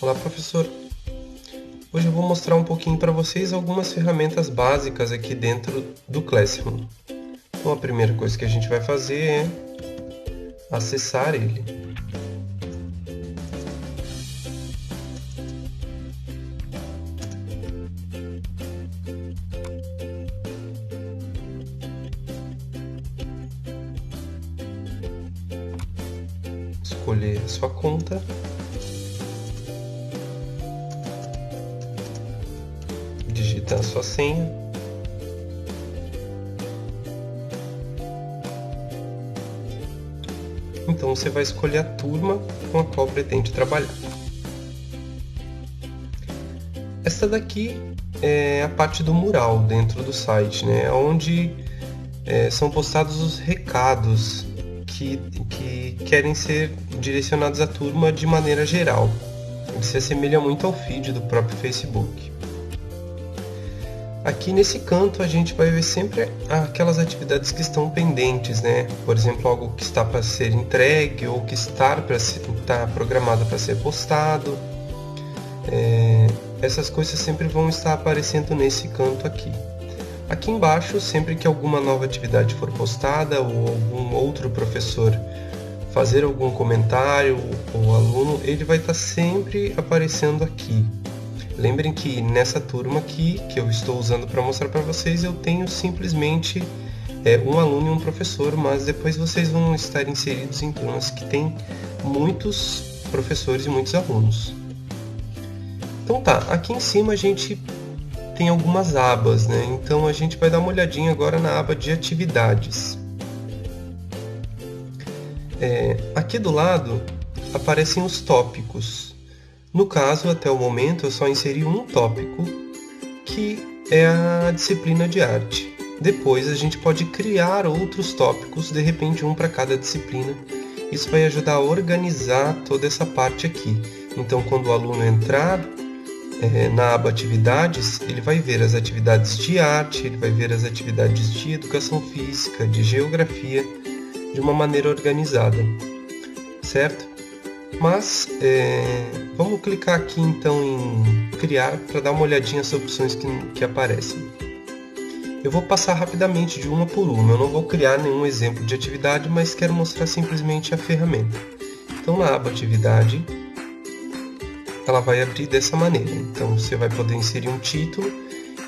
Olá, professor. Hoje eu vou mostrar um pouquinho para vocês algumas ferramentas básicas aqui dentro do Classroom. Então, a primeira coisa que a gente vai fazer é acessar ele. Escolher a sua conta. Digitar a sua senha. Então você vai escolher a turma com a qual pretende trabalhar. Esta daqui é a parte do mural dentro do site, né? Onde são postados os recados que querem ser direcionados à turma de maneira geral. Ele se assemelha muito ao feed do próprio Facebook. Aqui nesse canto a gente vai ver sempre aquelas atividades que estão pendentes, né? Por exemplo, algo que está para ser entregue ou que está programado para ser postado. Essas coisas sempre vão estar aparecendo nesse canto aqui. Aqui embaixo, sempre que alguma nova atividade for postada ou algum outro professor fazer algum comentário ou aluno, ele vai estar sempre aparecendo aqui. Lembrem que nessa turma aqui, que eu estou usando para mostrar para vocês, eu tenho simplesmente um aluno e um professor, mas depois vocês vão estar inseridos em turmas que tem muitos professores e muitos alunos. Então tá, aqui em cima a gente tem algumas abas, né? Então a gente vai dar uma olhadinha agora na aba de atividades. Aqui do lado aparecem os tópicos. No caso, até o momento, eu só inseri um tópico, que é a disciplina de arte. Depois a gente pode criar outros tópicos, de repente um para cada disciplina. Isso vai ajudar a organizar toda essa parte aqui. Então, quando o aluno entrar na aba atividades, ele vai ver as atividades de arte, ele vai ver as atividades de educação física, de geografia, de uma maneira organizada, certo? Mas vamos clicar aqui então em criar para dar uma olhadinha nas opções que aparecem. Eu vou passar rapidamente de uma por uma, eu não vou criar nenhum exemplo de atividade, mas quero mostrar simplesmente a ferramenta. Então na aba atividade, ela vai abrir dessa maneira. Então você vai poder inserir um título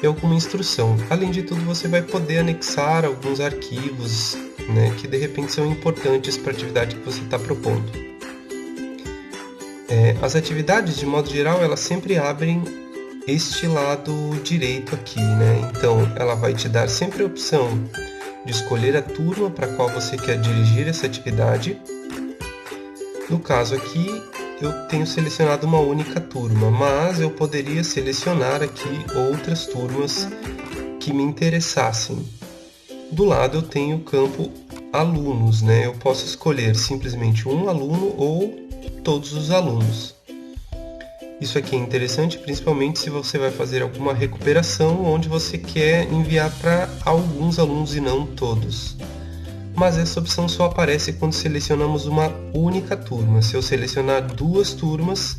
e alguma instrução. Além de tudo, você vai poder anexar alguns arquivos, né, que de repente são importantes para a atividade que você está propondo. As atividades, de modo geral, elas sempre abrem este lado direito aqui, né? Então, ela vai te dar sempre a opção de escolher a turma para a qual você quer dirigir essa atividade. No caso aqui, eu tenho selecionado uma única turma, mas eu poderia selecionar aqui outras turmas que me interessassem. Do lado eu tenho o campo alunos, né? Eu posso escolher simplesmente um aluno ou todos os alunos. Isso aqui é interessante, principalmente se você vai fazer alguma recuperação onde você quer enviar para alguns alunos e não todos. Mas essa opção só aparece quando selecionamos uma única turma. Se eu selecionar duas turmas,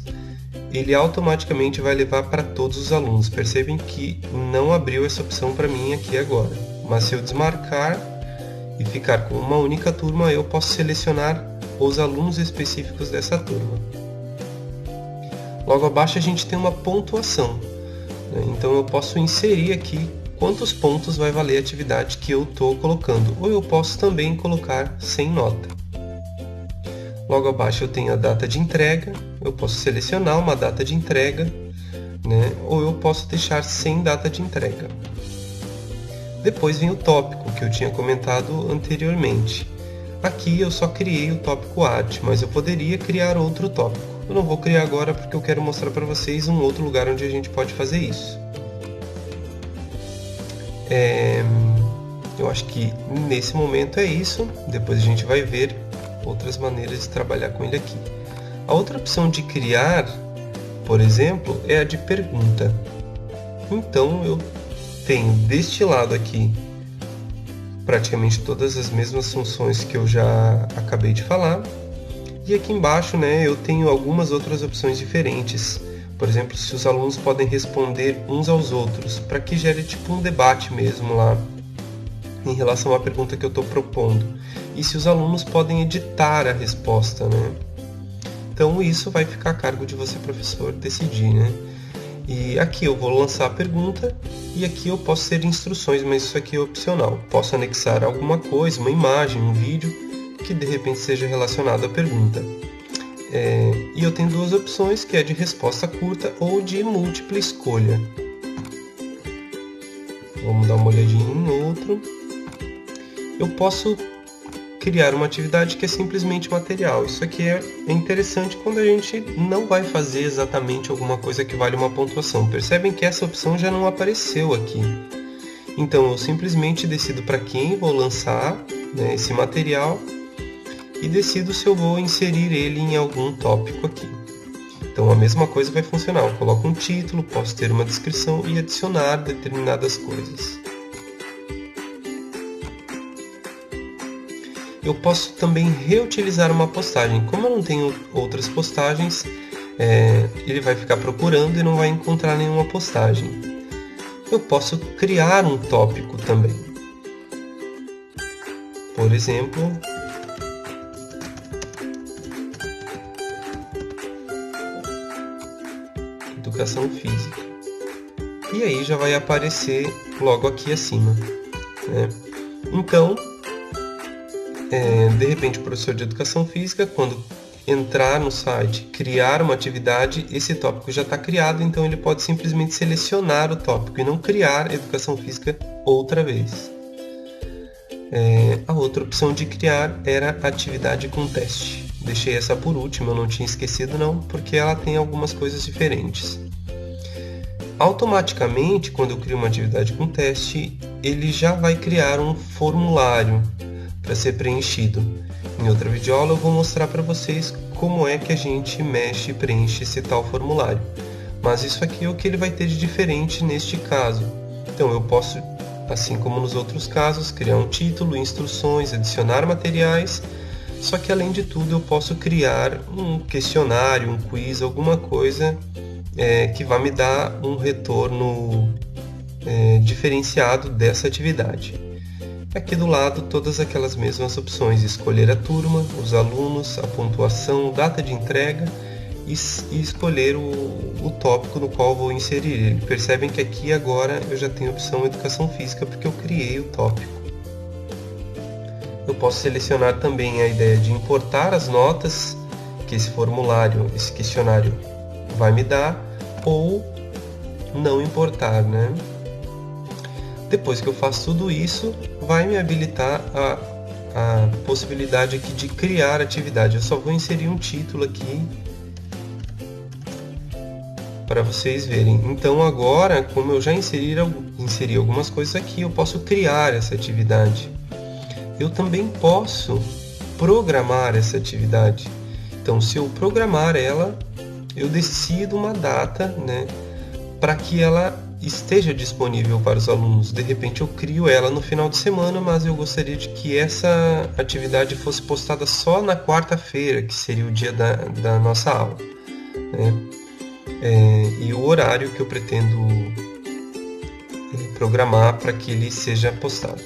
ele automaticamente vai levar para todos os alunos. Percebem que não abriu essa opção para mim aqui agora. Mas se eu desmarcar e ficar com uma única turma, eu posso selecionar os alunos específicos dessa turma. Logo abaixo a gente tem uma pontuação, né? Então eu posso inserir aqui quantos pontos vai valer a atividade que eu estou colocando, ou eu posso também colocar sem nota. Logo abaixo eu tenho a data de entrega, eu posso selecionar uma data de entrega, né? Ou eu posso deixar sem data de entrega. Depois vem o tópico que eu tinha comentado anteriormente. Aqui eu só criei o tópico arte, mas eu poderia criar outro tópico. Eu não vou criar agora porque eu quero mostrar para vocês um outro lugar onde a gente pode fazer isso. Eu acho que nesse momento é isso. Depois a gente vai ver outras maneiras de trabalhar com ele aqui. A outra opção de criar, por exemplo, é a de pergunta. Então eu tenho deste lado aqui praticamente todas as mesmas funções que eu já acabei de falar. E aqui embaixo, né, eu tenho algumas outras opções diferentes. Por exemplo, se os alunos podem responder uns aos outros, para que gere tipo um debate mesmo lá em relação à pergunta que eu estou propondo. E se os alunos podem editar a resposta, né? Então isso vai ficar a cargo de você, professor, decidir, né? E aqui eu vou lançar a pergunta e aqui eu posso ter instruções, mas isso aqui é opcional. Posso anexar alguma coisa, uma imagem, um vídeo, que de repente seja relacionado à pergunta. E eu tenho duas opções, que é de resposta curta ou de múltipla escolha. Vamos dar uma olhadinha em outro. Eu posso criar uma atividade que é simplesmente material. Isso aqui é interessante quando a gente não vai fazer exatamente alguma coisa que vale uma pontuação. Percebem que essa opção já não apareceu aqui. Então eu simplesmente decido para quem vou lançar, né, esse material e decido se eu vou inserir ele em algum tópico aqui. Então a mesma coisa vai funcionar. Eu coloco um título, posso ter uma descrição e adicionar determinadas coisas. Eu posso também reutilizar uma postagem. Como eu não tenho outras postagens, ele vai ficar procurando e não vai encontrar nenhuma postagem. Eu posso criar um tópico também. Por exemplo, educação física. E aí já vai aparecer logo aqui acima, né? Então, de repente o professor de educação física, quando entrar no site, criar uma atividade, esse tópico já está criado, então ele pode simplesmente selecionar o tópico e não criar educação física outra vez. A outra opção de criar era atividade com teste. Deixei essa por último, eu não tinha esquecido não, porque ela tem algumas coisas diferentes. Automaticamente, quando eu crio uma atividade com teste, ele já vai criar um formulário para ser preenchido. Em outra videoaula eu vou mostrar para vocês como é que a gente mexe e preenche esse tal formulário. Mas isso aqui é o que ele vai ter de diferente neste caso. Então eu posso, assim como nos outros casos, criar um título, instruções, adicionar materiais, só que além de tudo eu posso criar um questionário, um quiz, alguma coisa que vai me dar um retorno diferenciado dessa atividade. Aqui do lado, todas aquelas mesmas opções: escolher a turma, os alunos, a pontuação, data de entrega e escolher o tópico no qual vou inserir ele. Percebem que aqui agora eu já tenho a opção educação física porque eu criei o tópico. Eu posso selecionar também a ideia de importar as notas que esse formulário, esse questionário vai me dar, ou não importar, né? Depois que eu faço tudo isso, vai me habilitar a possibilidade aqui de criar atividade. Eu só vou inserir um título aqui para vocês verem. Então agora, como eu já inseri algumas coisas aqui, eu posso criar essa atividade. Eu também posso programar essa atividade. Então, se eu programar ela, eu decido uma data, né, para que ela esteja disponível para os alunos. De repente eu crio ela no final de semana, mas eu gostaria de que essa atividade fosse postada só na quarta-feira, que seria o dia da nossa aula, né? E o horário que eu pretendo programar para que ele seja postado.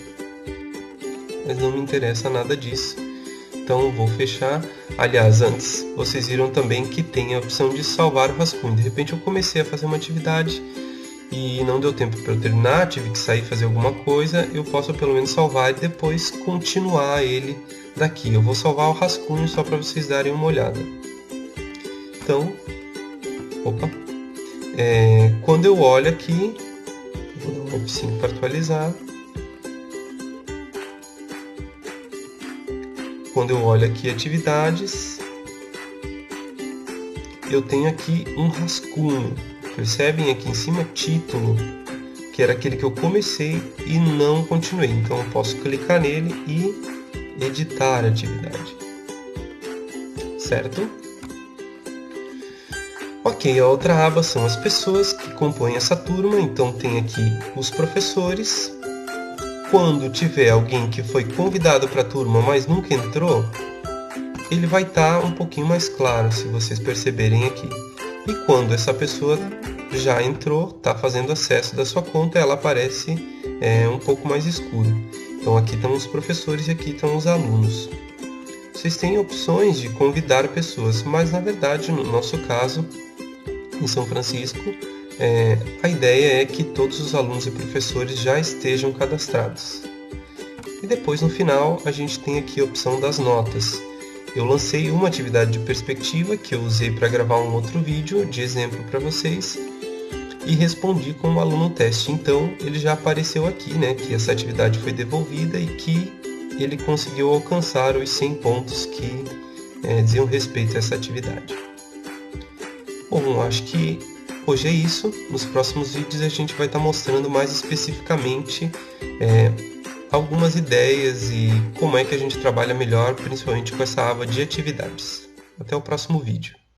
Mas não me interessa nada disso, então eu vou fechar. Aliás, antes, vocês viram também que tem a opção de salvar o rascunho. De repente eu comecei a fazer uma atividade e não deu tempo para eu terminar, tive que sair fazer alguma coisa, eu posso pelo menos salvar e depois continuar ele daqui. Eu vou salvar o rascunho só para vocês darem uma olhada. Então, quando eu olho aqui, vou dar um F5 para atualizar. Quando eu olho aqui atividades, eu tenho aqui um rascunho. Percebem aqui em cima título, que era aquele que eu comecei e não continuei. Então eu posso clicar nele e editar a atividade. Certo? Ok, a outra aba são as pessoas que compõem essa turma. Então tem aqui os professores. Quando tiver alguém que foi convidado para a turma, mas nunca entrou, ele vai estar um pouquinho mais claro, se vocês perceberem aqui. E quando essa pessoa já entrou, está fazendo acesso da sua conta, ela aparece um pouco mais escuro. Então aqui estão os professores e aqui estão os alunos. Vocês têm opções de convidar pessoas, mas na verdade, no nosso caso, em São Francisco, a ideia é que todos os alunos e professores já estejam cadastrados. E depois, no final, a gente tem aqui a opção das notas. Eu lancei uma atividade de perspectiva que eu usei para gravar um outro vídeo de exemplo para vocês e respondi com o aluno teste. Então, ele já apareceu aqui, né, que essa atividade foi devolvida e que ele conseguiu alcançar os 100 pontos que diziam respeito a essa atividade. Bom, acho que hoje é isso. Nos próximos vídeos a gente vai estar mostrando mais especificamente algumas ideias e como é que a gente trabalha melhor, principalmente com essa aba de atividades. Até o próximo vídeo.